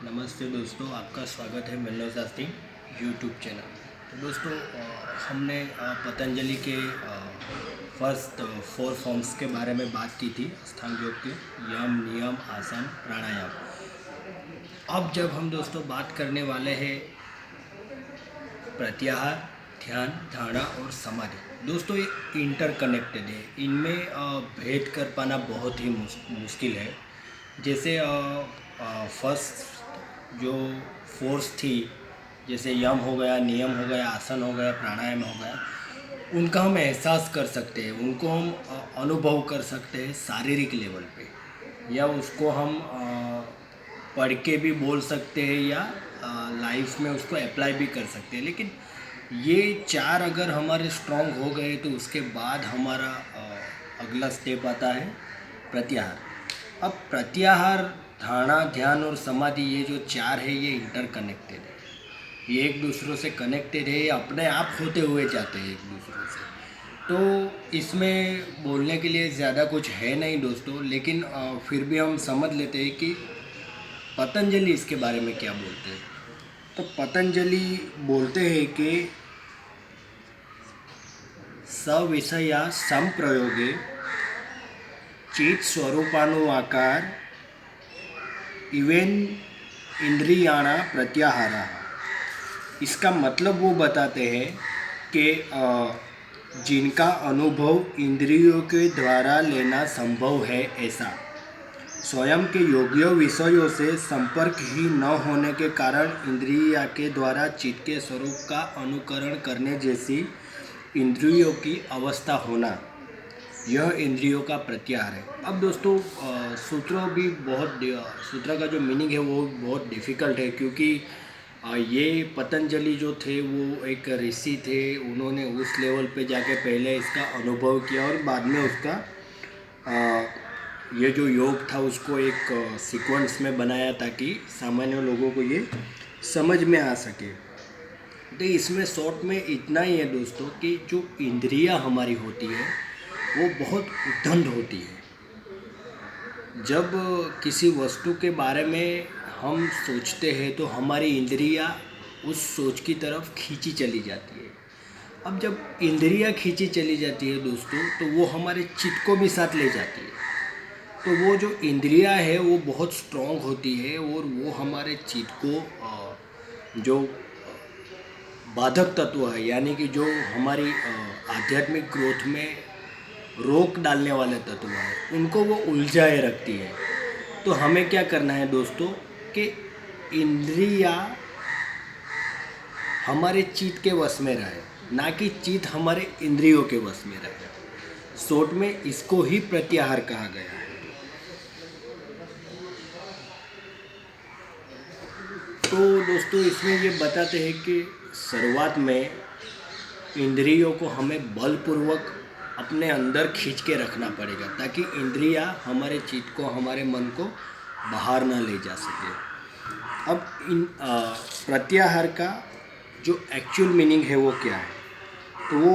नमस्ते दोस्तों, आपका स्वागत है मेलनो शास्त्री यूट्यूब चैनल। तो दोस्तों हमने पतंजलि के फर्स्ट 4 फॉर्म्स के बारे में बात की थी, अष्टांग योग के यम, नियम, आसन, प्राणायाम। अब जब हम दोस्तों बात करने वाले हैं प्रत्याहार, ध्यान, धारणा और समाधि। दोस्तों ये इंटरकनेक्टेड है, इनमें भेद कर पाना बहुत ही मुश्किल है। जैसे फर्स्ट जो फोर्स थी, जैसे यम हो गया, नियम हो गया, आसन हो गया, प्राणायाम हो गया, उनका हम एहसास कर सकते हैं, उनको हम अनुभव कर सकते हैं शारीरिक लेवल पे, या उसको हम पढ़ के भी बोल सकते हैं या लाइफ में उसको अप्लाई भी कर सकते हैं। लेकिन ये 4 अगर हमारे स्ट्रॉन्ग हो गए तो उसके बाद हमारा अगला स्टेप आता है प्रत्याहार। अब प्रत्याहार, धारणा, ध्यान और समाधि, ये जो 4 है ये इंटरकनेक्टेड है, ये एक दूसरों से कनेक्टेड है, ये अपने आप होते हुए जाते हैं एक दूसरों से। तो इसमें बोलने के लिए ज़्यादा कुछ है नहीं दोस्तों, लेकिन फिर भी हम समझ लेते हैं कि पतंजलि इसके बारे में क्या बोलते हैं। तो पतंजलि बोलते हैं कि सविषया संप्रयोगे चित स्वरूपानुवाकार इवेन इंद्रियाणा प्रत्याहारा। इसका मतलब वो बताते हैं कि जिनका अनुभव इंद्रियों के द्वारा लेना संभव है, ऐसा स्वयं के योग्य विषयों से संपर्क ही न होने के कारण इंद्रिया के द्वारा चित्त के स्वरूप का अनुकरण करने जैसी इंद्रियों की अवस्था होना, यह इंद्रियों का प्रत्याहार है। अब दोस्तों सूत्रों भी सूत्र का जो मीनिंग है वो बहुत डिफ़िकल्ट है, क्योंकि ये पतंजलि जो थे वो एक ऋषि थे, उन्होंने उस लेवल पे जाके पहले इसका अनुभव किया और बाद में उसका ये जो योग था उसको एक सीक्वेंस में बनाया ताकि सामान्य लोगों को ये समझ में आ सके। तो इसमें शॉर्ट में इतना ही है दोस्तों कि जो इंद्रियां हमारी होती है वो बहुत उद्दंड होती है। जब किसी वस्तु के बारे में हम सोचते हैं तो हमारी इंद्रियां उस सोच की तरफ खींची चली जाती है। अब जब इंद्रियां खींची चली जाती है दोस्तों, तो वो हमारे चित्त को भी साथ ले जाती है। तो वो जो इंद्रियां है वो बहुत स्ट्रॉन्ग होती है और वो हमारे चित्त को जो बाधक तत्व है, यानी कि जो हमारी आध्यात्मिक ग्रोथ में रोक डालने वाले तत्व हैं, उनको वो उलझाए रखती है। तो हमें क्या करना है दोस्तों कि इंद्रियां हमारे चित्त के वश में रहे, ना कि चित्त हमारे इंद्रियों के वश में रहे। शॉर्ट में इसको ही प्रत्याहार कहा गया है। तो दोस्तों इसमें ये बताते हैं कि शुरुआत में इंद्रियों को हमें बलपूर्वक अपने अंदर खींच के रखना पड़ेगा, ताकि इंद्रियां हमारे चित्त को, हमारे मन को बाहर ना ले जा सके। अब इन प्रत्याहार का जो एक्चुअल मीनिंग है वो क्या है, तो वो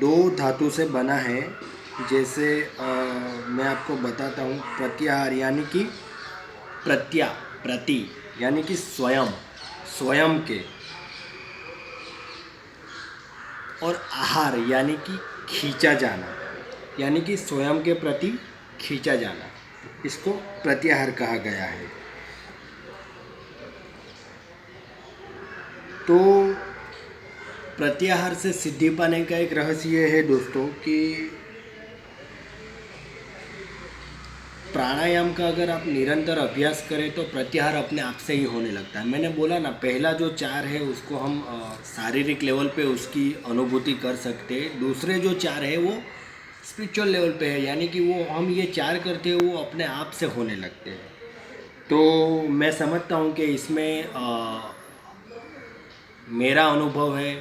2 धातु से बना है। जैसे मैं आपको बताता हूँ। प्रत्याहार यानी कि प्रति यानी कि स्वयं के, और आहार यानी कि खींचा जाना, यानी कि स्वयं के प्रति खींचा जाना, इसको प्रत्याहार कहा गया है। तो प्रत्याहार से सिद्धि पाने का एक रहस्य है दोस्तों कि प्राणायाम का अगर आप निरंतर अभ्यास करें तो प्रत्याहार अपने आप से ही होने लगता है। मैंने बोला ना, पहला जो 4 है उसको हम शारीरिक लेवल पे उसकी अनुभूति कर सकते हैं। दूसरे जो 4 है वो स्पिरिचुअल लेवल पे है, यानी कि वो हम ये 4 करते हैं वो अपने आप से होने लगते हैं। तो मैं समझता हूँ कि इसमें मेरा अनुभव है,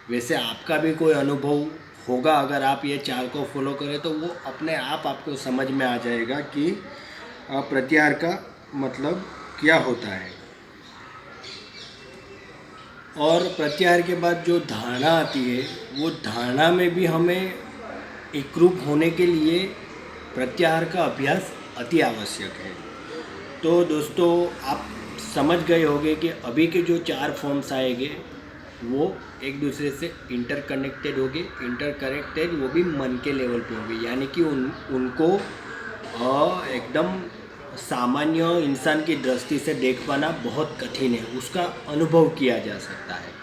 वैसे आपका भी कोई अनुभव होगा। अगर आप ये 4 को फॉलो करें तो वो अपने आप आपको समझ में आ जाएगा कि प्रत्याहार का मतलब क्या होता है। और प्रत्याहार के बाद जो धारणा आती है, वो धारणा में भी हमें एकरूप होने के लिए प्रत्याहार का अभ्यास अति आवश्यक है। तो दोस्तों आप समझ गए होंगे कि अभी के जो 4 फॉर्म्स आएंगे वो एक दूसरे से इंटरकनेक्टेड होंगे। इंटरकनेक्टेड वो भी मन के लेवल पे होंगे, यानी कि उनको एकदम सामान्य इंसान की दृष्टि से देख पाना बहुत कठिन है, उसका अनुभव किया जा सकता है।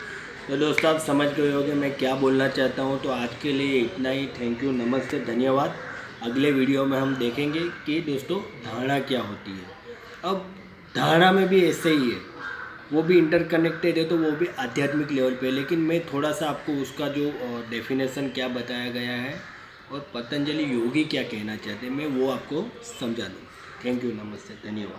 तो दोस्तों आप समझ गए होंगे मैं क्या बोलना चाहता हूँ। तो आज के लिए इतना ही। थैंक यू, नमस्ते, धन्यवाद। अगले वीडियो में हम देखेंगे कि दोस्तों धारणा क्या होती है। अब धारणा में भी ऐसे ही है, वो भी इंटरकनेक्टेड है, तो वो भी आध्यात्मिक लेवल पे है, लेकिन मैं थोड़ा सा आपको उसका जो डेफिनेशन क्या बताया गया है और पतंजलि योगी क्या कहना चाहते हैं मैं वो आपको समझा दूँ। थैंक यू, नमस्ते, धन्यवाद।